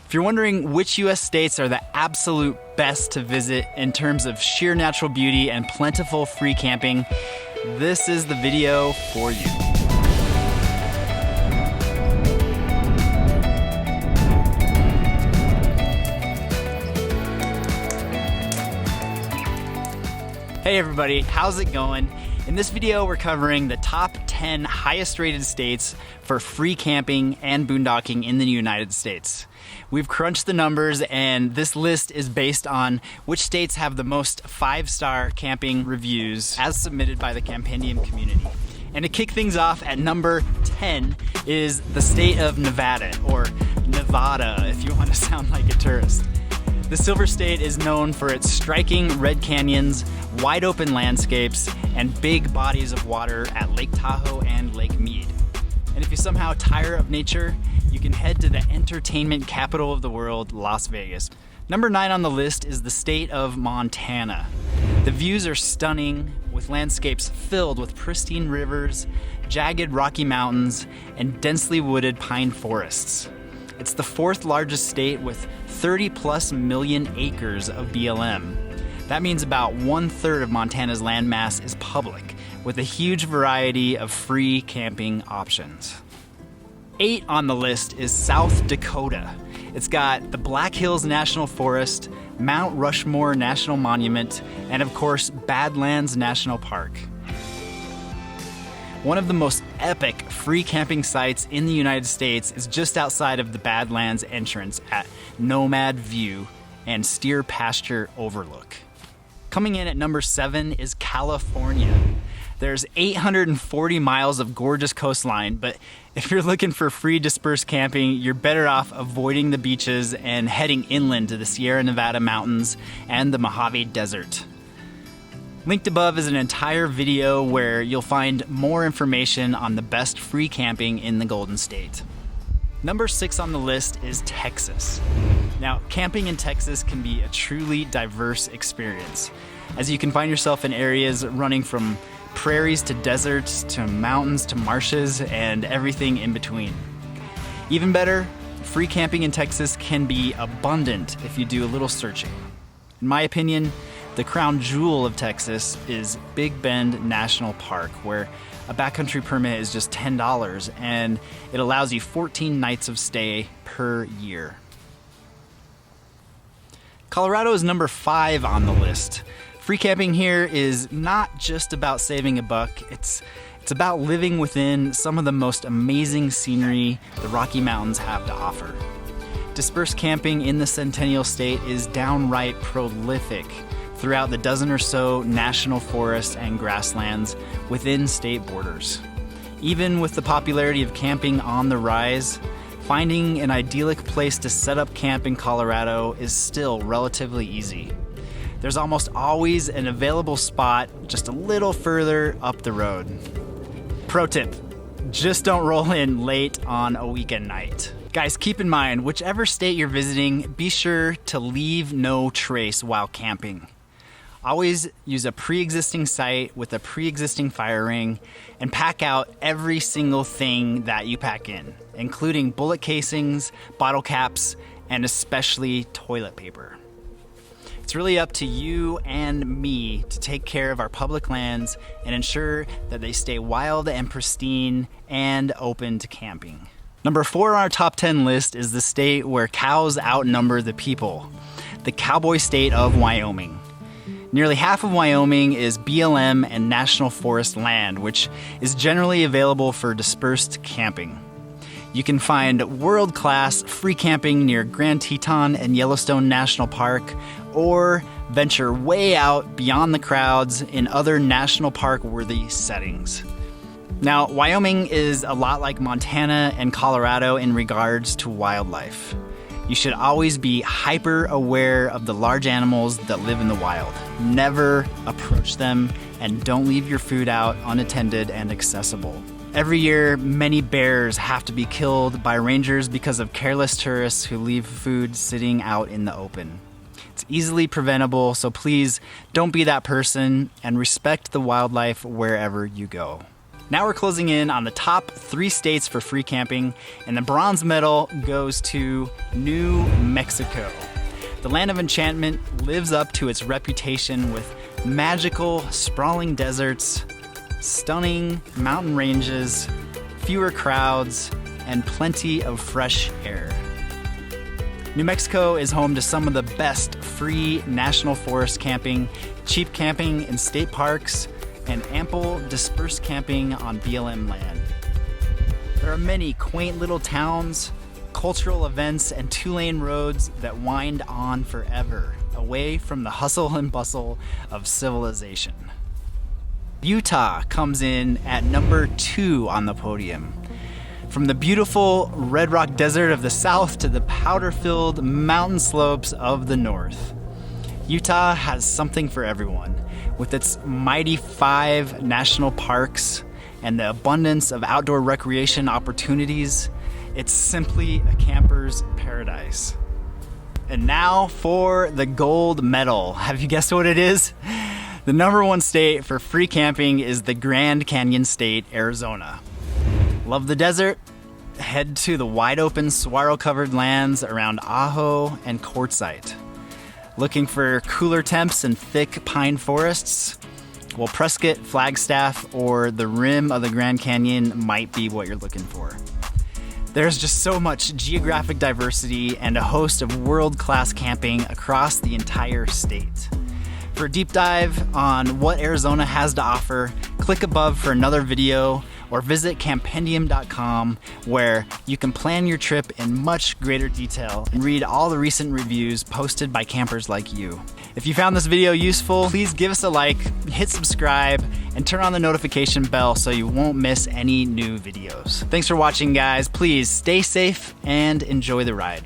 If you're wondering which US states are the absolute best to visit in terms of sheer natural beauty and plentiful free camping, this is the video for you. Hey everybody, how's it going? In this video, we're covering the top 10 highest rated states for free camping and boondocking in the United States. We've crunched the numbers, and this list is based on which states have the most 5-star camping reviews as submitted by the Campendium community. And to kick things off at number 10 is the state of Nevada, or Nevada if you want to sound like a tourist. The Silver State is known for its striking red canyons, wide open landscapes, and big bodies of water at Lake Tahoe and Lake Mead. And if you somehow tire of nature, you can head to the entertainment capital of the world, Las Vegas. Number 9 on the list is the state of Montana. The views are stunning, with landscapes filled with pristine rivers, jagged rocky mountains, and densely wooded pine forests. It's the 4th largest state with 30+ million acres of BLM. That means about 1/3 of Montana's landmass is public, with a huge variety of free camping options. 8 on the list is South Dakota. It's got the Black Hills National Forest, Mount Rushmore National Monument, and of course, Badlands National Park. One of the most epic free camping sites in the United States is just outside of the Badlands entrance at Nomad View and Steer Pasture Overlook. Coming in at number 7 is California. There's 840 miles of gorgeous coastline, but if you're looking for free dispersed camping, you're better off avoiding the beaches and heading inland to the Sierra Nevada mountains and the Mojave Desert. Linked above is an entire video where you'll find more information on the best free camping in the Golden State. Number 6 on the list is Texas. Now, camping in Texas can be a truly diverse experience, as you can find yourself in areas running from prairies to deserts to mountains to marshes and everything in between. Even better, free camping in Texas can be abundant if you do a little searching. In my opinion, the crown jewel of Texas is Big Bend National Park, where a backcountry permit is just $10 and it allows you 14 nights of stay per year. Colorado is number 5 on the list. Free camping here is not just about saving a buck, it's about living within some of the most amazing scenery the Rocky Mountains have to offer. Dispersed camping in the Centennial State is downright prolific throughout the dozen or so national forests and grasslands within state borders. Even with the popularity of camping on the rise, finding an idyllic place to set up camp in Colorado is still relatively easy. There's almost always an available spot just a little further up the road. Pro tip, just don't roll in late on a weekend night. Guys, keep in mind, whichever state you're visiting, be sure to leave no trace while camping. Always use a pre-existing site with a pre-existing fire ring and pack out every single thing that you pack in, including bullet casings, bottle caps, and especially toilet paper. It's really up to you and me to take care of our public lands and ensure that they stay wild and pristine and open to camping. Number 4 on our top 10 list is the state where cows outnumber the people, the cowboy state of Wyoming. Nearly half of Wyoming is BLM and National Forest land, which is generally available for dispersed camping. You can find world-class free camping near Grand Teton and Yellowstone National Park, or venture way out beyond the crowds in other national park-worthy settings. Now, Wyoming is a lot like Montana and Colorado in regards to wildlife. You should always be hyper aware of the large animals that live in the wild. Never approach them, and don't leave your food out unattended and accessible. Every year, many bears have to be killed by rangers because of careless tourists who leave food sitting out in the open. It's easily preventable, so please don't be that person and respect the wildlife wherever you go. Now we're closing in on the top 3 states for free camping, and the bronze medal goes to New Mexico. The land of enchantment lives up to its reputation with magical, sprawling deserts, stunning mountain ranges, fewer crowds, and plenty of fresh air. New Mexico is home to some of the best free national forest camping, cheap camping in state parks, and ample dispersed camping on BLM land. There are many quaint little towns, cultural events, and 2-lane roads that wind on forever, away from the hustle and bustle of civilization. Utah comes in at number 2 on the podium. From the beautiful Red Rock Desert of the south to the powder-filled mountain slopes of the north, Utah has something for everyone. With its mighty 5 national parks and the abundance of outdoor recreation opportunities, it's simply a camper's paradise. And now for the gold medal. Have you guessed what it is? The number 1 state for free camping is the Grand Canyon State, Arizona. Love the desert? Head to the wide open saguaro-covered lands around Ajo and Quartzsite. Looking for cooler temps and thick pine forests? Well, Prescott, Flagstaff, or the rim of the Grand Canyon might be what you're looking for. There's just so much geographic diversity and a host of world-class camping across the entire state. For a deep dive on what Arizona has to offer, click above for another video or visit Campendium.com, where you can plan your trip in much greater detail and read all the recent reviews posted by campers like you. If you found this video useful, please give us a like, hit subscribe, and turn on the notification bell so you won't miss any new videos. Thanks for watching, guys. Please stay safe and enjoy the ride.